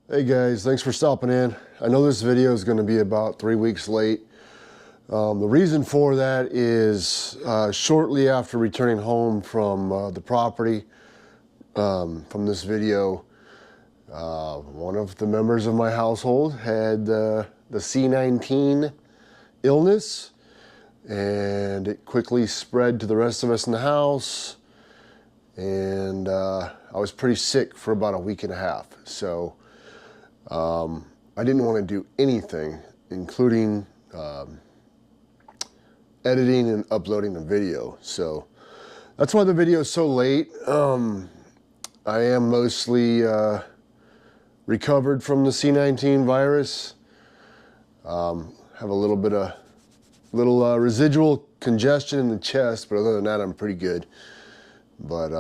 Hey guys, thanks for stopping in. I know this video is going to be about 3 weeks late. The reason for that is shortly after returning home from the property from this video, one of the members of my household had the C19 illness, and it quickly spread to the rest of us in the house, and I was pretty sick for about a week and a half. So I didn't want to do anything, including editing and uploading the video. So that's why the video is so late. I am mostly recovered from the C19 virus. Have a little bit of residual congestion in the chest, but other than that, I'm pretty good. But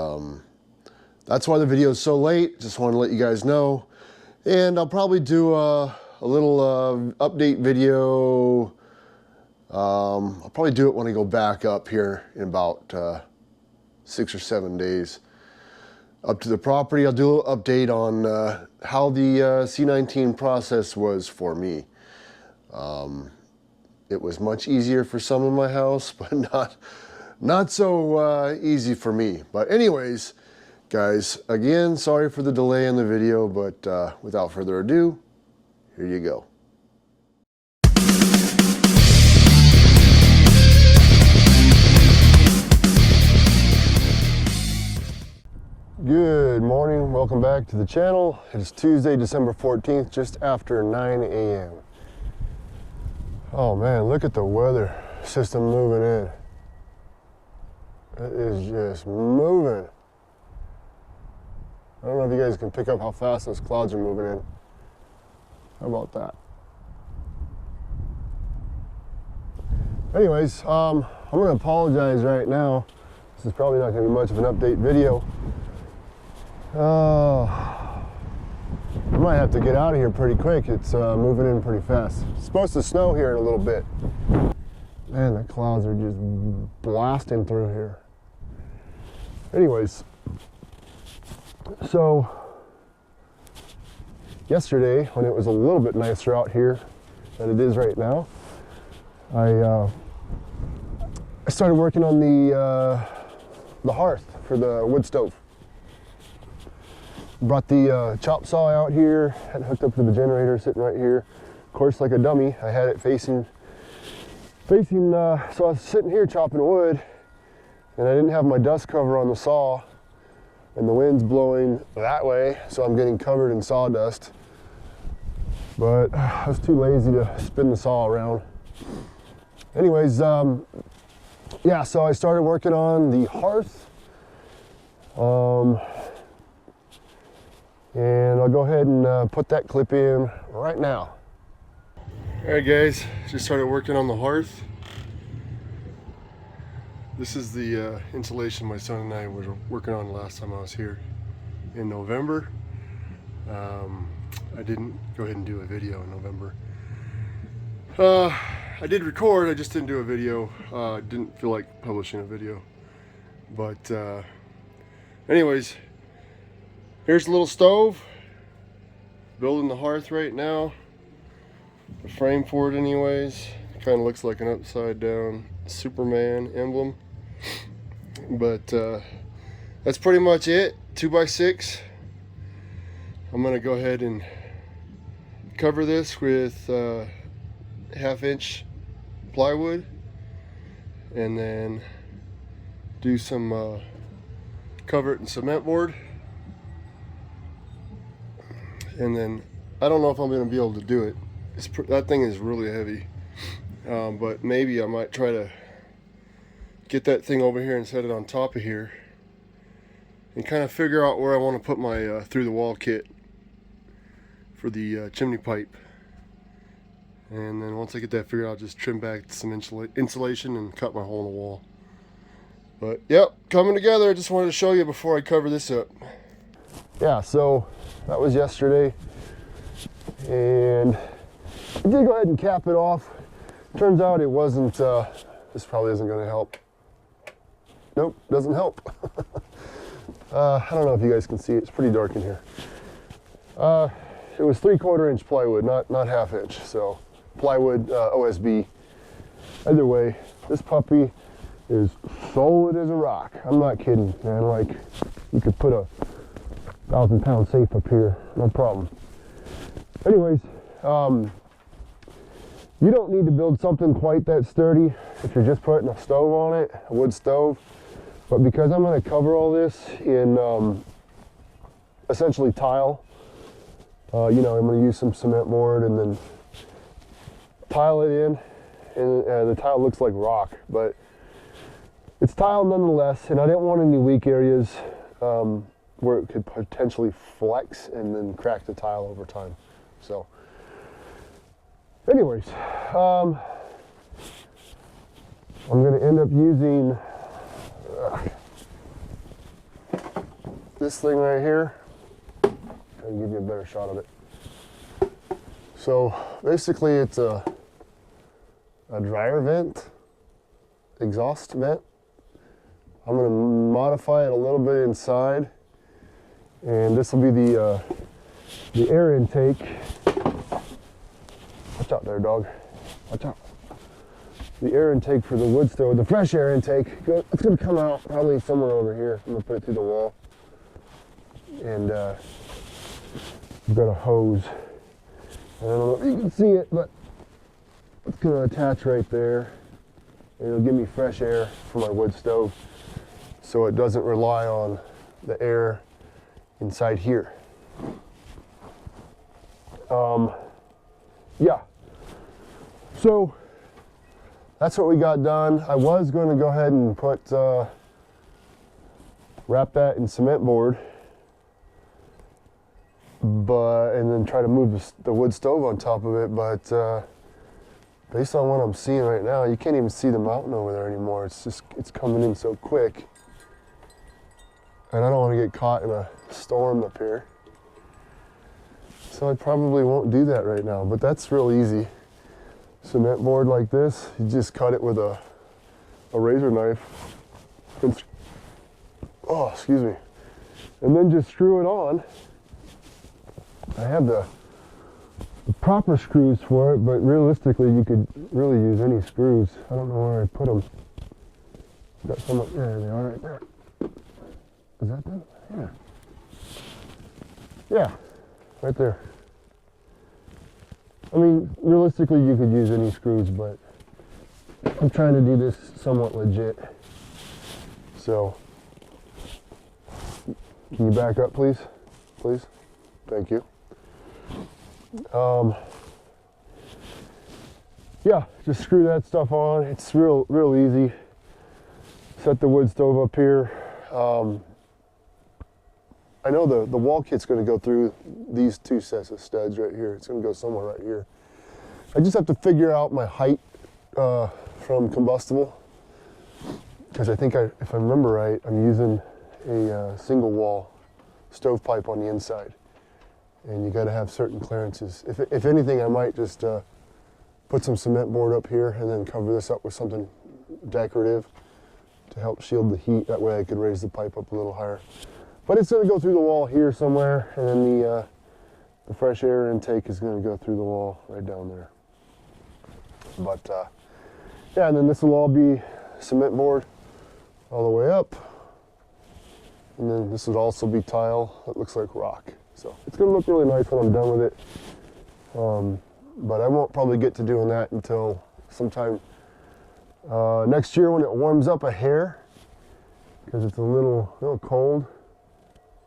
that's why the video is so late. Just want to let you guys know. And I'll probably do a little update video. I'll probably do it when I go back up here in about 6 or 7 days. Up to the property, I'll do a little update on how the C19 process was for me. It was much easier for some in my house, but not so easy for me. But anyways, guys, again, sorry for the delay in the video, but without further ado, here you go. Good morning, welcome back to the channel. It is Tuesday, December 14th, just after 9 a.m. Oh man, look at the weather system moving in. It is just moving. I don't know if you guys can pick up how fast those clouds are moving in. How about that? Anyways, I'm going to apologize right now. This is probably not going to be much of an update video. I might have to get out of here pretty quick. It's moving in pretty fast. It's supposed to snow here in a little bit. Man, the clouds are just blasting through here. Anyways, so yesterday, when it was a little bit nicer out here than it is right now, I started working on the hearth for the wood stove. Brought the chop saw out here, had it hooked up to the generator sitting right here. Of course, like a dummy, I had it facing, so I was sitting here chopping wood, and I didn't have my dust cover on the saw, and the wind's blowing that way, so I'm getting covered in sawdust. But I was too lazy to spin the saw around. Anyways, yeah, so I started working on the hearth. And I'll go ahead and put that clip in right now. All right guys, just started working on the hearth. This is the insulation my son and I were working on last time I was here in November. I didn't go ahead and do a video in November. I did record, I just didn't do a video. Didn't feel like publishing a video. But anyways, here's a little stove. Building the hearth right now. The frame for it anyways. Kind of looks like an upside down Superman emblem. But that's pretty much it. 2x6. I'm gonna go ahead and cover this with 1/2-inch plywood, and then do some cover it in cement board. And then I don't know if I'm going to be able to do it. That thing is really heavy, but maybe I might try to get that thing over here and set it on top of here, and kind of figure out where I want to put my through the wall kit for the chimney pipe. And then once I get that figured out, I'll just trim back some insulation and cut my hole in the wall. But yep, coming together. I just wanted to show you before I cover this up. Yeah, so that was yesterday, and I did go ahead and cap it off. Turns out it wasn't, this probably isn't going to help. Nope, doesn't help. I don't know if you guys can see it, it's pretty dark in here. it was 3/4 inch plywood, not half inch. So plywood, OSB. Either way, this puppy is solid as a rock. I'm not kidding, man. Like, you could put a 1,000-pound safe up here, no problem. Anyways, you don't need to build something quite that sturdy if you're just putting a stove on it, a wood stove. But because I'm going to cover all this in essentially tile, you know, I'm going to use some cement board and then tile it in, and the tile looks like rock, but it's tile nonetheless, and I didn't want any weak areas where it could potentially flex and then crack the tile over time. So anyways, I'm going to end up using this thing right here. Try to give you a better shot of it. So basically it's a dryer vent, exhaust vent. I'm going to modify it a little bit inside, and this will be the air intake. Watch out there, dog. Watch out. The air intake for the wood stove, the fresh air intake, it's going to come out probably somewhere over here. I'm going to put it through the wall. And we've got a hose. I don't know if you can see it, but it's going to attach right there. And it'll give me fresh air for my wood stove, so it doesn't rely on the air inside here. Yeah. So that's what we got done. I was going to go ahead and put wrap that in cement board, and then try to move the wood stove on top of it. But based on what I'm seeing right now, you can't even see the mountain over there anymore. It's coming in so quick, and I don't want to get caught in a storm up here. So I probably won't do that right now, but that's real easy. Cement board like this, you just cut it with a razor knife. Oh, excuse me. And then just screw it on. I have the proper screws for it, but realistically you could really use any screws. I don't know where I put them. Got some up there, they are right there. Is that them? Yeah. Yeah, right there. I mean, realistically you could use any screws, but I'm trying to do this somewhat legit. So, can you back up, please? Please? Thank you. Yeah, just screw that stuff on. It's real easy. Set the wood stove up here. I know the wall kit's going to go through these two sets of studs right here. It's going to go somewhere right here. I just have to figure out my height from combustible, because I think if I remember right, I'm using a single wall stovepipe on the inside, and you got to have certain clearances. If anything, I might just put some cement board up here and then cover this up with something decorative to help shield the heat. That way I could raise the pipe up a little higher. But it's going to go through the wall here somewhere, and then the fresh air intake is going to go through the wall right down there. But yeah, and then this will all be cement board all the way up, and then this would also be tile that looks like rock. So it's going to look really nice when I'm done with it. But I won't probably get to doing that until sometime next year when it warms up a hair, because it's a little cold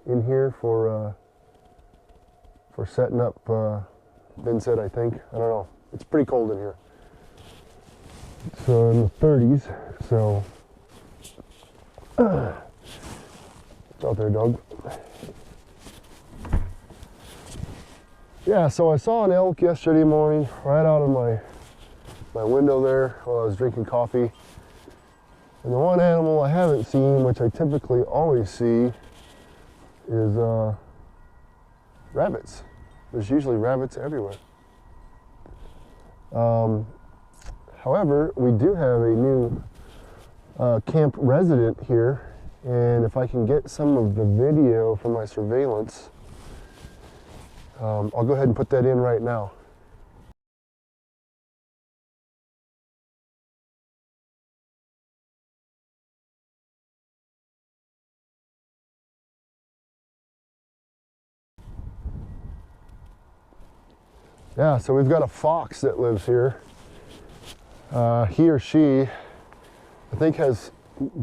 in here for setting up bin set, I think. I don't know. It's pretty cold in here. It's in the 30s, so it's out there, dog. Yeah, so I saw an elk yesterday morning right out of my window there while I was drinking coffee. And the one animal I haven't seen, which I typically always see, is rabbits. There's usually rabbits everywhere. However, we do have a new camp resident here, and if I can get some of the video from my surveillance, I'll go ahead and put that in right now. Yeah, so we've got a fox that lives here. He or she, I think, has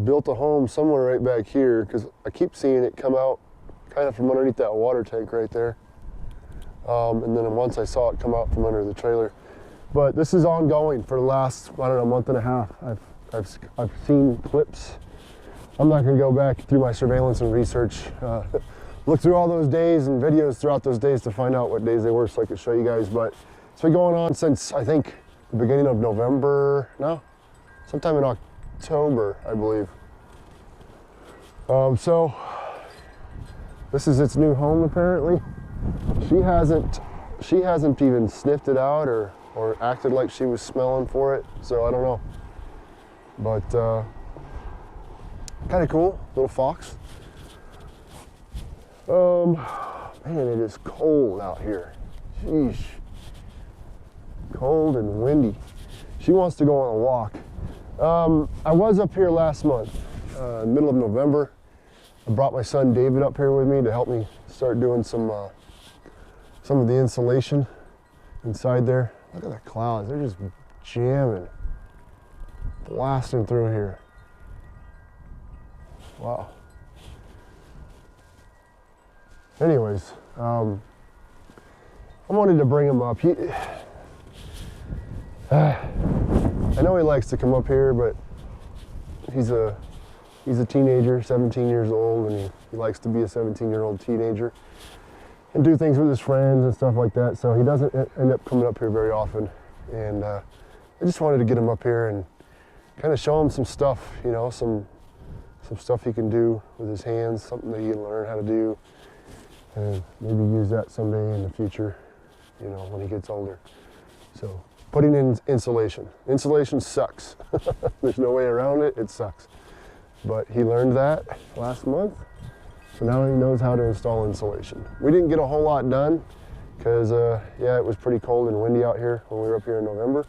built a home somewhere right back here, because I keep seeing it come out kind of from underneath that water tank right there. And then once I saw it come out from under the trailer. But this is ongoing for the last, I don't know, month and a half. I've seen clips. I'm not going to go back through my surveillance and research. Look through all those days and videos throughout those days to find out what days they were so I could show you guys. But it's been going on since, I think, the beginning of November. No, sometime in October, I believe. So this is its new home apparently. She hasn't even sniffed it out or acted like she was smelling for it. So I don't know. But kind of cool, little fox. Man, it is cold out here. Sheesh. Cold and windy. She wants to go on a walk. I was up here last month, middle of November. I brought my son David up here with me to help me start doing some of the insulation inside there. Look at the clouds, they're just jamming, blasting through here. Wow. Anyways, I wanted to bring him up. I know he likes to come up here, but he's a teenager, 17 years old, and he likes to be a 17-year-old teenager and do things with his friends and stuff like that. So he doesn't end up coming up here very often. And I just wanted to get him up here and kind of show him some stuff, you know, some stuff he can do with his hands, something that he can learn how to do, and maybe use that someday in the future, you know, when he gets older. So putting in insulation. Insulation sucks. There's no way around it, it sucks. But he learned that last month, so now he knows how to install insulation. We didn't get a whole lot done because, yeah, it was pretty cold and windy out here when we were up here in November.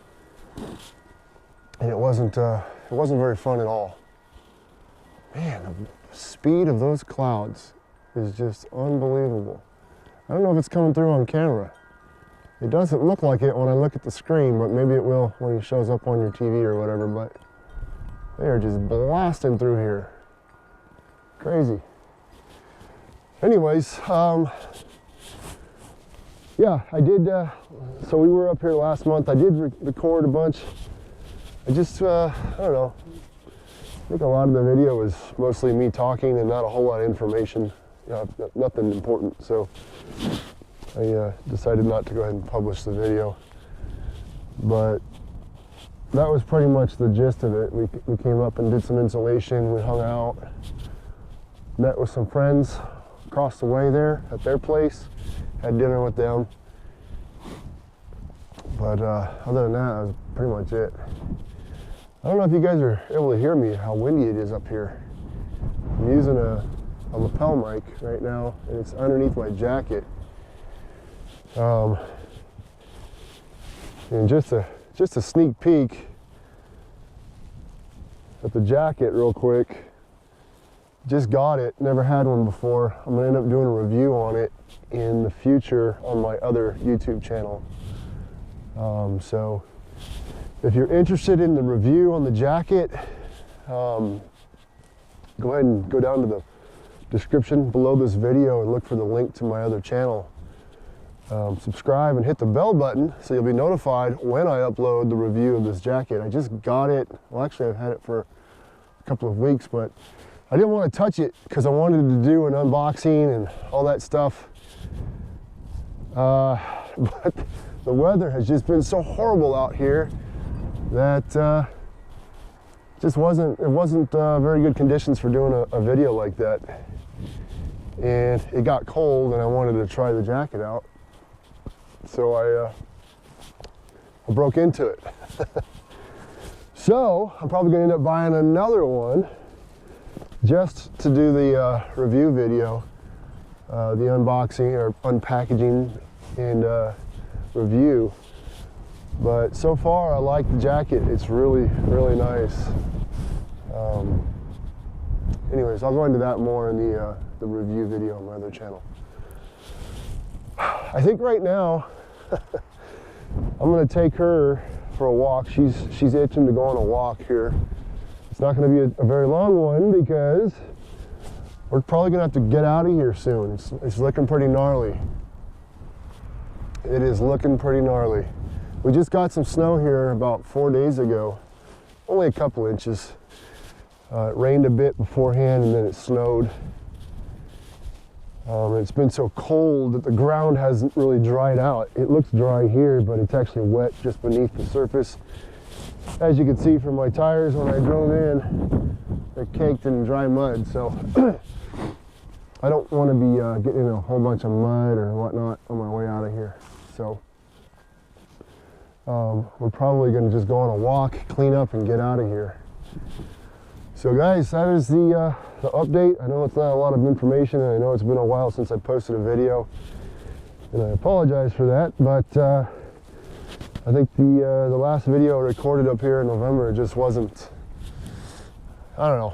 And it wasn't very fun at all. Man, the speed of those clouds is just unbelievable. I don't know if it's coming through on camera. It doesn't look like it when I look at the screen, but maybe it will when it shows up on your TV or whatever, but they are just blasting through here. Crazy. Anyways, yeah, I did, so we were up here last month. I did record a bunch. I just, I don't know. I think a lot of the video was mostly me talking and not a whole lot of information, nothing important. So I decided not to go ahead and publish the video. But that was pretty much the gist of it. We came up and did some insulation, we hung out, met with some friends across the way there at their place, had dinner with them. But other than that, that was pretty much it. I don't know if you guys are able to hear me, how windy it is up here. I'm using a lapel mic right now, and it's underneath my jacket. And just a sneak peek at the jacket real quick. Just got it, never had one before. I'm gonna end up doing a review on it in the future on my other YouTube channel. So if you're interested in the review on the jacket, go ahead and go down to the description below this video and look for the link to my other channel. Subscribe and hit the bell button so you'll be notified when I upload the review of this jacket. I just got it, well actually I've had it for a couple of weeks, but I didn't want to touch it because I wanted to do an unboxing and all that stuff. But the weather has just been so horrible out here that it wasn't very good conditions for doing a video like that. And it got cold and I wanted to try the jacket out. So I broke into it. So I'm probably gonna end up buying another one just to do the review video, the unboxing or unpackaging and review. But so far, I like the jacket. It's really, really nice. Anyways, I'll go into that more in the review video on my other channel. I think right now, I'm gonna take her for a walk. She's itching to go on a walk here. It's not gonna be a very long one because we're probably gonna have to get out of here soon. It's looking pretty gnarly. It is looking pretty gnarly. We just got some snow here about 4 days ago, only a couple inches. It rained a bit beforehand and then it snowed. It's been so cold that the ground hasn't really dried out. It looks dry here, but it's actually wet just beneath the surface. As you can see from my tires when I drove in, they're caked in dry mud, so I don't want to be getting in a whole bunch of mud or whatnot on my way out of here. So we're probably going to just go on a walk, clean up, and get out of here. So guys, that is the update. I know it's not a lot of information, and I know it's been a while since I posted a video, and I apologize for that, but I think the last video I recorded up here in November just wasn't, I don't know,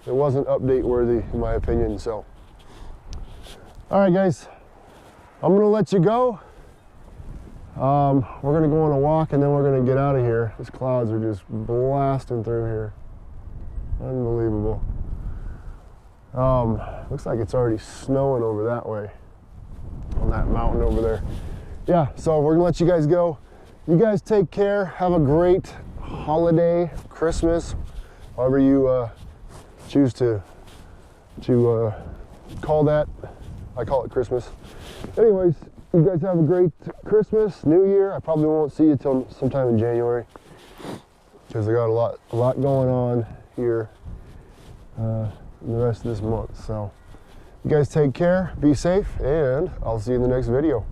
it wasn't update worthy in my opinion. So all right guys, I'm gonna let you go. We're gonna go on a walk and then we're gonna get out of here. These clouds are just blasting through here. Unbelievable. Looks like it's already snowing over that way, on that mountain over there. Yeah, so we're gonna let you guys go. You guys take care. Have a great holiday, Christmas, however you choose to call that. I call it Christmas. Anyways, you guys have a great Christmas, New Year. I probably won't see you till sometime in January because I got a lot going on here in the rest of this month. So you guys take care, be safe, and I'll see you in the next video.